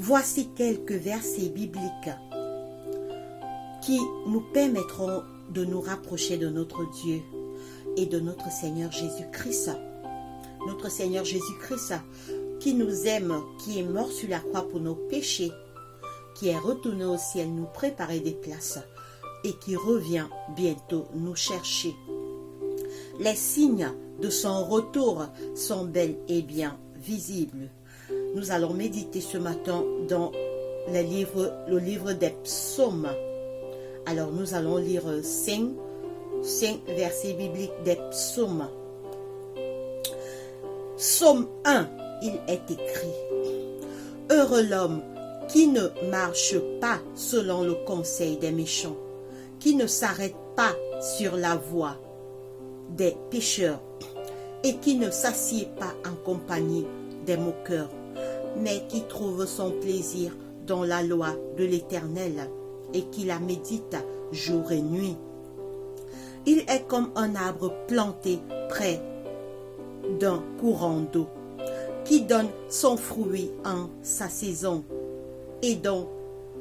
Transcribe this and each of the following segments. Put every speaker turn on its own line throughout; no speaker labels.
Voici quelques versets bibliques qui nous permettront de nous rapprocher de notre Dieu et de notre Seigneur Jésus-Christ. Notre Seigneur Jésus-Christ qui nous aime, qui est mort sur la croix pour nos péchés, qui est retourné au ciel nous préparer des places et qui revient bientôt nous chercher. Les signes de son retour sont bel et bien visibles. Nous allons méditer ce matin dans le livre des psaumes. Alors nous allons lire 5 versets bibliques des psaumes. Psaume 1, il est écrit: Heureux l'homme qui ne marche pas selon le conseil des méchants, qui ne s'arrête pas sur la voie des pécheurs et qui ne s'assied pas en compagnie des moqueurs, mais qui trouve son plaisir dans la loi de l'Éternel et qui la médite jour et nuit. Il est comme un arbre planté près d'un courant d'eau, qui donne son fruit en sa saison et dont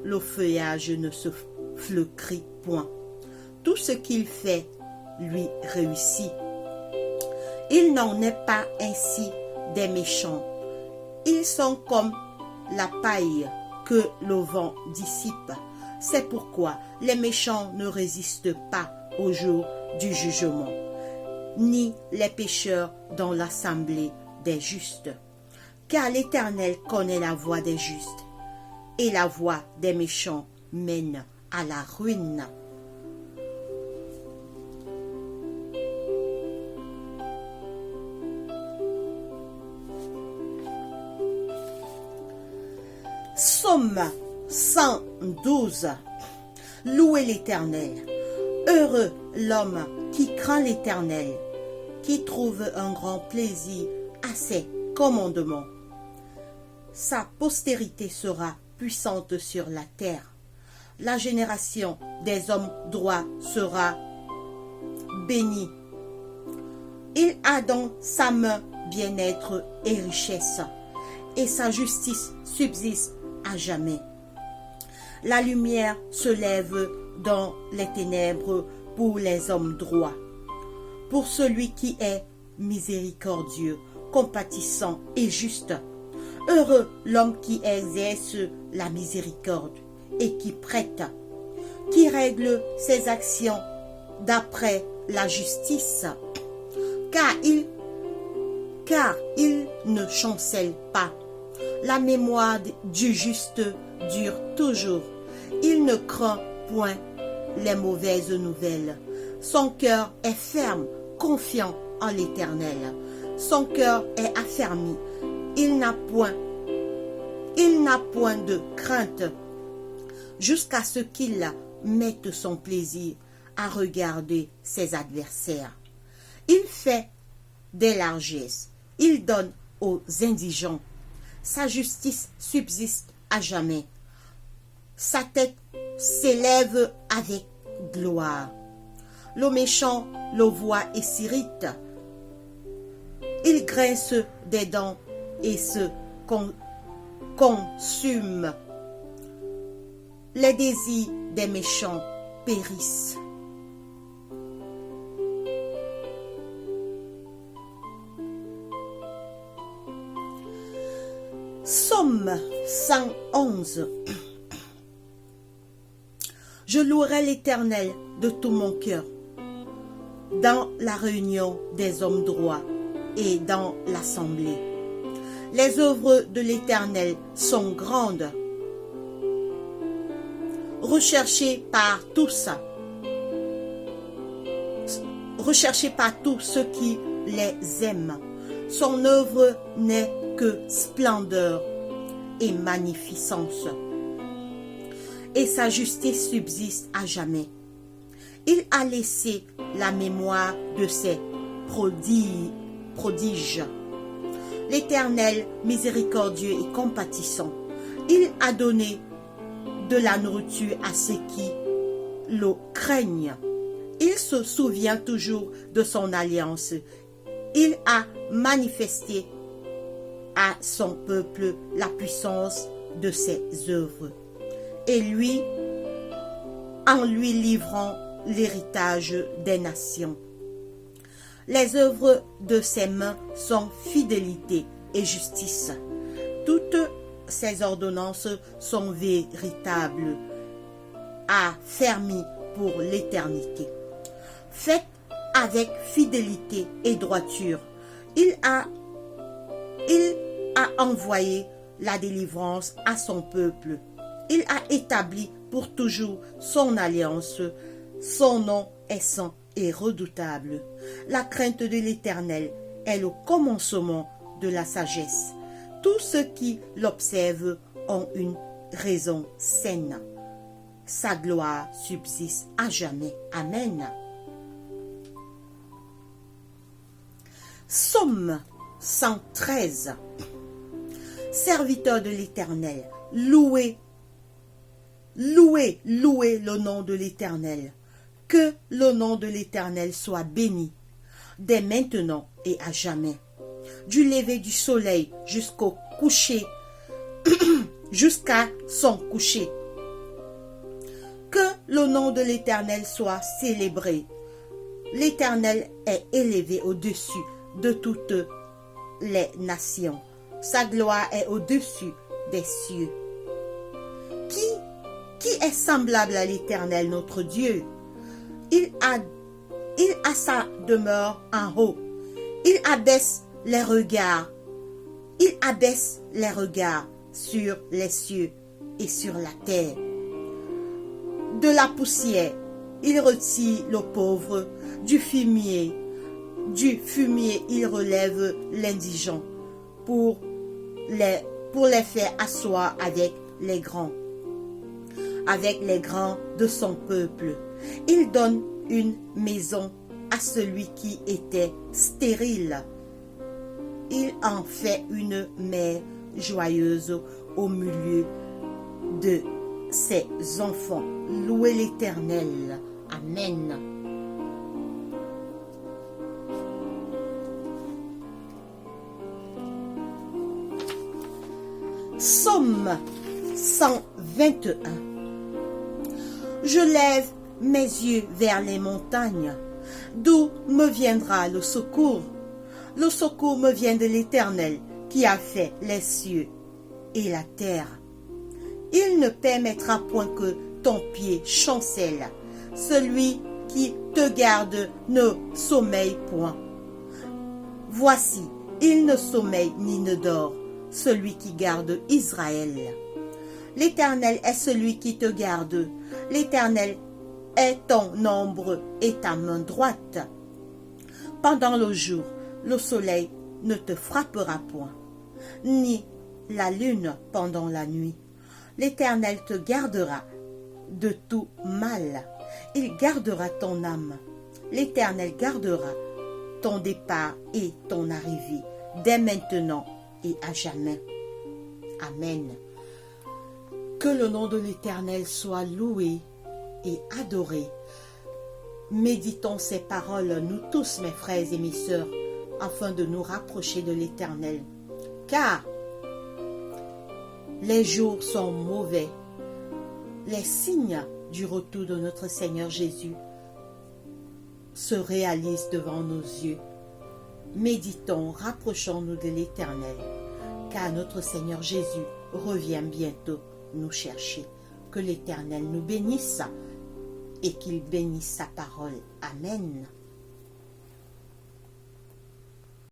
le feuillage ne se flétrit point. Tout ce qu'il fait lui réussit. Il n'en est pas ainsi des méchants. Ils sont comme la paille que le vent dissipe. C'est pourquoi les méchants ne résistent pas au jour du jugement, ni les pécheurs dans l'assemblée des justes. Car l'Éternel connaît la voie des justes, et la voie des méchants mène à la ruine. Psaume 112. Louez l'Éternel. Heureux l'homme qui craint l'Éternel, qui trouve un grand plaisir à ses commandements. Sa postérité sera puissante sur la terre. La génération des hommes droits sera bénie. Il a dans sa main bien-être et richesse, et sa justice subsiste à jamais. La lumière se lève dans les ténèbres pour les hommes droits, pour celui qui est miséricordieux, compatissant et juste. Heureux l'homme qui exerce la miséricorde et qui prête, qui règle ses actions d'après la justice, car il ne chancelle pas. La mémoire du juste dure toujours. Il ne craint point les mauvaises nouvelles. Son cœur est ferme, confiant en l'Éternel. Son cœur est affermi. Il n'a point de crainte jusqu'à ce qu'il mette son plaisir à regarder ses adversaires. Il fait des largesses. Il donne aux indigents. Sa justice subsiste à jamais. Sa tête s'élève avec gloire. Le méchant le voit et s'irrite. Il grince des dents et se consume. Les désirs des méchants périssent. Psaume 111. Je louerai l'Éternel de tout mon cœur, dans la réunion des hommes droits et dans l'assemblée. Les œuvres de l'Éternel sont grandes, recherchées par tous ceux qui les aiment. Son œuvre n'est que splendeur et magnificence, et sa justice subsiste à jamais. Il a laissé la mémoire de ses prodiges. L'Éternel, miséricordieux et compatissant, il a donné de la nourriture à ceux qui le craignent. Il se souvient toujours de son alliance. Il a manifesté à son peuple la puissance de ses œuvres, et lui, en lui livrant l'héritage des nations. Les œuvres de ses mains sont fidélité et justice. Toutes ses ordonnances sont véritables, affermies pour l'éternité. Faites avec fidélité et droiture. Il a envoyé la délivrance à son peuple. Il a établi pour toujours son alliance. Son nom est saint et redoutable. La crainte de l'Éternel est le commencement de la sagesse. Tous ceux qui l'observent ont une raison saine. Sa gloire subsiste à jamais. Amen. Psaume 113. Serviteur de l'Éternel, louez, louez, louez le nom de l'Éternel. Que le nom de l'Éternel soit béni, dès maintenant et à jamais. Du lever du soleil jusqu'au coucher, jusqu'à son coucher. Que le nom de l'Éternel soit célébré. L'Éternel est élevé au-dessus de toutes les nations. Sa gloire est au-dessus des cieux. Qui est semblable à l'Éternel, notre Dieu? Il a sa demeure en haut. Il abaisse les regards. Il abaisse les regards sur les cieux et sur la terre. De la poussière, il retire le pauvre. Du fumier, il relève l'indigent pour les faire asseoir avec les grands de son peuple. Il donne une maison à celui qui était stérile. Il en fait une mère joyeuse au milieu de ses enfants. Louez l'Éternel. Amen. Psaume 121. Je lève mes yeux vers les montagnes. D'où me viendra le secours? Le secours me vient de l'Éternel qui a fait les cieux et la terre. Il ne permettra point que ton pied chancelle. Celui qui te garde ne sommeille point. Voici, il ne sommeille ni ne dort, celui qui garde Israël. L'Éternel est celui qui te garde. L'Éternel est ton ombre et ta main droite. Pendant le jour, le soleil ne te frappera point, ni la lune pendant la nuit. L'Éternel te gardera de tout mal. Il gardera ton âme. L'Éternel gardera ton départ et ton arrivée, dès maintenant et à jamais. Amen. Que le nom de l'Éternel soit loué et adoré. Méditons ces paroles, nous tous, mes frères et mes sœurs, afin de nous rapprocher de l'Éternel. Car les jours sont mauvais. Les signes du retour de notre Seigneur Jésus se réalisent devant nos yeux. Méditons, rapprochons-nous de l'Éternel, car notre Seigneur Jésus revient bientôt nous chercher. Que l'Éternel nous bénisse et qu'il bénisse sa parole. Amen.